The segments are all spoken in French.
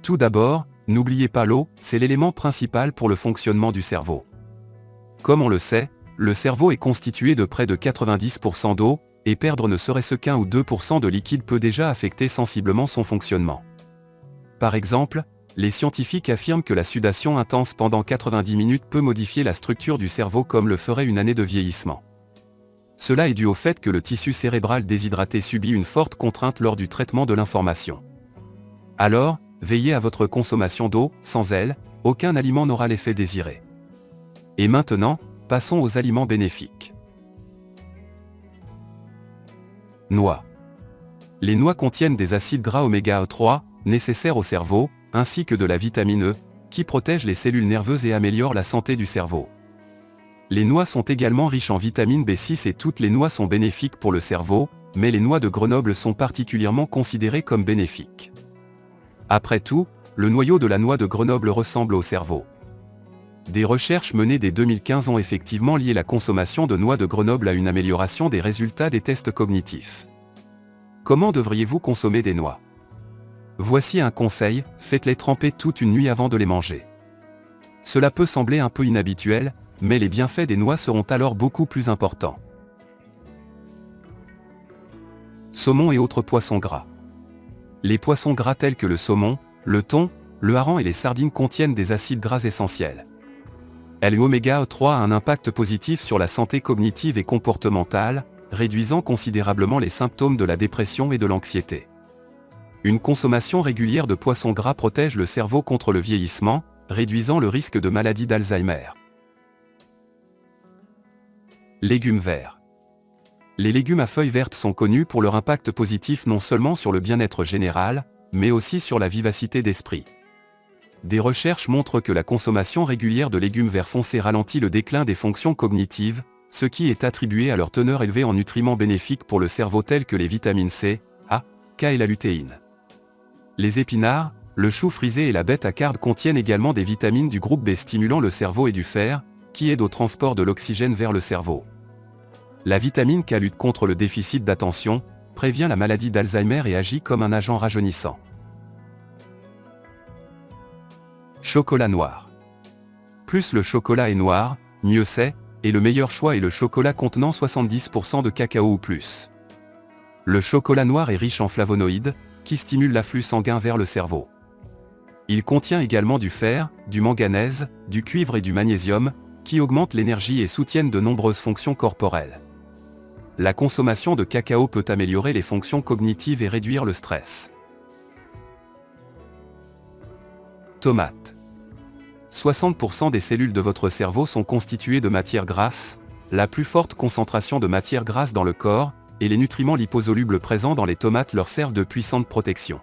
Tout d'abord, n'oubliez pas l'eau, c'est l'élément principal pour le fonctionnement du cerveau. Comme on le sait, le cerveau est constitué de près de 90% d'eau, et perdre ne serait-ce qu'1 ou 2% de liquide peut déjà affecter sensiblement son fonctionnement. Par exemple, les scientifiques affirment que la sudation intense pendant 90 minutes peut modifier la structure du cerveau comme le ferait une année de vieillissement. Cela est dû au fait que le tissu cérébral déshydraté subit une forte contrainte lors du traitement de l'information. Alors, veillez à votre consommation d'eau, sans elle, aucun aliment n'aura l'effet désiré. Et maintenant, passons aux aliments bénéfiques. Noix. Les noix contiennent des acides gras oméga 3, nécessaires au cerveau, ainsi que de la vitamine E, qui protège les cellules nerveuses et améliore la santé du cerveau. Les noix sont également riches en vitamine B6 et toutes les noix sont bénéfiques pour le cerveau, mais les noix de Grenoble sont particulièrement considérées comme bénéfiques. Après tout, le noyau de la noix de Grenoble ressemble au cerveau. Des recherches menées dès 2015 ont effectivement lié la consommation de noix de Grenoble à une amélioration des résultats des tests cognitifs. Comment devriez-vous consommer des noix? Voici un conseil, faites-les tremper toute une nuit avant de les manger. Cela peut sembler un peu inhabituel, mais les bienfaits des noix seront alors beaucoup plus importants. Saumon et autres poissons gras. Les poissons gras tels que le saumon, le thon, le hareng et les sardines contiennent des acides gras essentiels. L'oméga 3 a un impact positif sur la santé cognitive et comportementale, réduisant considérablement les symptômes de la dépression et de l'anxiété. Une consommation régulière de poissons gras protège le cerveau contre le vieillissement, réduisant le risque de maladie d'Alzheimer. Légumes verts. Les légumes à feuilles vertes sont connus pour leur impact positif non seulement sur le bien-être général, mais aussi sur la vivacité d'esprit. Des recherches montrent que la consommation régulière de légumes verts foncés ralentit le déclin des fonctions cognitives, ce qui est attribué à leur teneur élevée en nutriments bénéfiques pour le cerveau tels que les vitamines C, A, K et la lutéine. Les épinards, le chou frisé et la bête à cardes contiennent également des vitamines du groupe B stimulant le cerveau et du fer, qui aident au transport de l'oxygène vers le cerveau. La vitamine K lutte contre le déficit d'attention, prévient la maladie d'Alzheimer et agit comme un agent rajeunissant. Chocolat noir. Plus le chocolat est noir, mieux c'est, et le meilleur choix est le chocolat contenant 70% de cacao ou plus. Le chocolat noir est riche en flavonoïdes, qui stimulent l'afflux sanguin vers le cerveau. Il contient également du fer, du manganèse, du cuivre et du magnésium, qui augmentent l'énergie et soutiennent de nombreuses fonctions corporelles. La consommation de cacao peut améliorer les fonctions cognitives et réduire le stress. Tomates. 60% des cellules de votre cerveau sont constituées de matière grasse, la plus forte concentration de matière grasse dans le corps, et les nutriments liposolubles présents dans les tomates leur servent de puissante protection.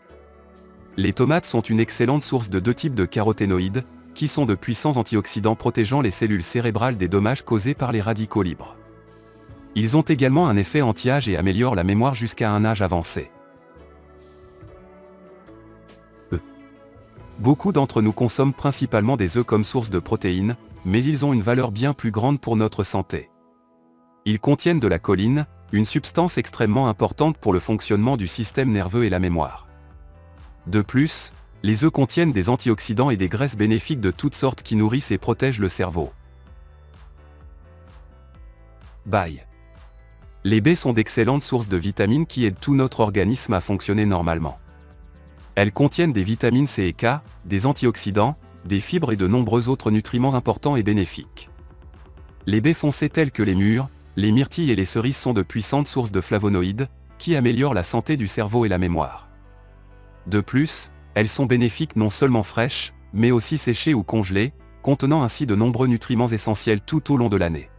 Les tomates sont une excellente source de deux types de caroténoïdes, qui sont de puissants antioxydants protégeant les cellules cérébrales des dommages causés par les radicaux libres. Ils ont également un effet anti-âge et améliorent la mémoire jusqu'à un âge avancé. Beaucoup d'entre nous consomment principalement des œufs comme source de protéines, mais ils ont une valeur bien plus grande pour notre santé. Ils contiennent de la choline, une substance extrêmement importante pour le fonctionnement du système nerveux et la mémoire. De plus, les œufs contiennent des antioxydants et des graisses bénéfiques de toutes sortes qui nourrissent et protègent le cerveau. Baies. Les baies sont d'excellentes sources de vitamines qui aident tout notre organisme à fonctionner normalement. Elles contiennent des vitamines C et K, des antioxydants, des fibres et de nombreux autres nutriments importants et bénéfiques. Les baies foncées telles que les mûres, les myrtilles et les cerises sont de puissantes sources de flavonoïdes, qui améliorent la santé du cerveau et la mémoire. De plus, elles sont bénéfiques non seulement fraîches, mais aussi séchées ou congelées, contenant ainsi de nombreux nutriments essentiels tout au long de l'année.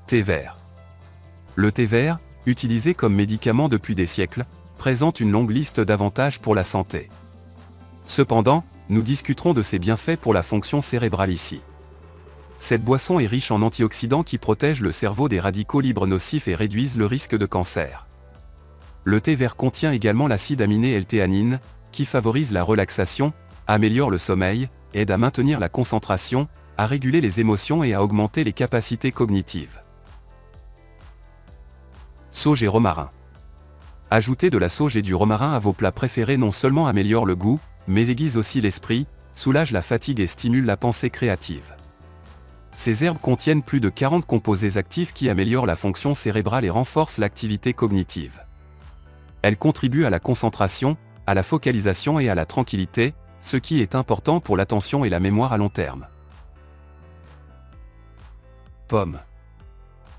Thé vert. Le thé vert, utilisé comme médicament depuis des siècles, présente une longue liste d'avantages pour la santé. Cependant, nous discuterons de ses bienfaits pour la fonction cérébrale ici. Cette boisson est riche en antioxydants qui protègent le cerveau des radicaux libres nocifs et réduisent le risque de cancer. Le thé vert contient également l'acide aminé L-théanine, qui favorise la relaxation, améliore le sommeil, aide à maintenir la concentration, à réguler les émotions et à augmenter les capacités cognitives. Sauge et romarin. Ajouter de la sauge et du romarin à vos plats préférés non seulement améliore le goût, mais aiguise aussi l'esprit, soulage la fatigue et stimule la pensée créative. Ces herbes contiennent plus de 40 composés actifs qui améliorent la fonction cérébrale et renforcent l'activité cognitive. Elles contribuent à la concentration, à la focalisation et à la tranquillité, ce qui est important pour l'attention et la mémoire à long terme. Pommes.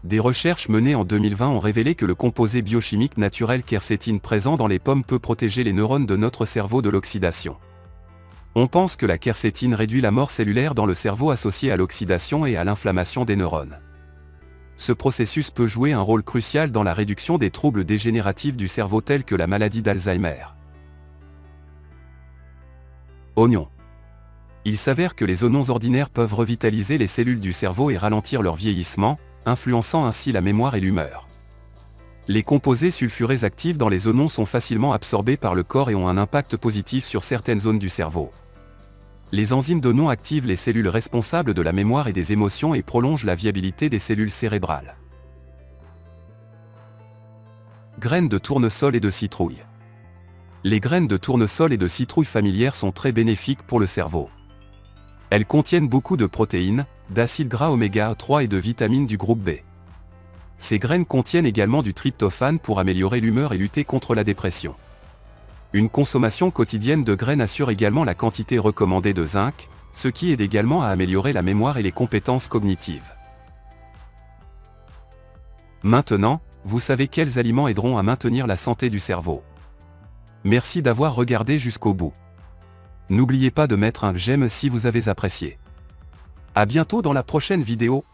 Des recherches menées en 2020 ont révélé que le composé biochimique naturel quercétine présent dans les pommes peut protéger les neurones de notre cerveau de l'oxydation. On pense que la quercétine réduit la mort cellulaire dans le cerveau associée à l'oxydation et à l'inflammation des neurones. Ce processus peut jouer un rôle crucial dans la réduction des troubles dégénératifs du cerveau tels que la maladie d'Alzheimer. Oignons. Il s'avère que les oignons ordinaires peuvent revitaliser les cellules du cerveau et ralentir leur vieillissement, influençant ainsi la mémoire et l'humeur. Les composés sulfurés actifs dans les oignons sont facilement absorbés par le corps et ont un impact positif sur certaines zones du cerveau. Les enzymes d'oignons activent les cellules responsables de la mémoire et des émotions et prolongent la viabilité des cellules cérébrales. Graines de tournesol et de citrouille. Les graines de tournesol et de citrouille familières sont très bénéfiques pour le cerveau. Elles contiennent beaucoup de protéines, d'acides gras oméga 3 et de vitamines du groupe B. Ces graines contiennent également du tryptophane pour améliorer l'humeur et lutter contre la dépression. Une consommation quotidienne de graines assure également la quantité recommandée de zinc, ce qui aide également à améliorer la mémoire et les compétences cognitives. Maintenant, vous savez quels aliments aideront à maintenir la santé du cerveau. Merci d'avoir regardé jusqu'au bout. N'oubliez pas de mettre un j'aime si vous avez apprécié. À bientôt dans la prochaine vidéo.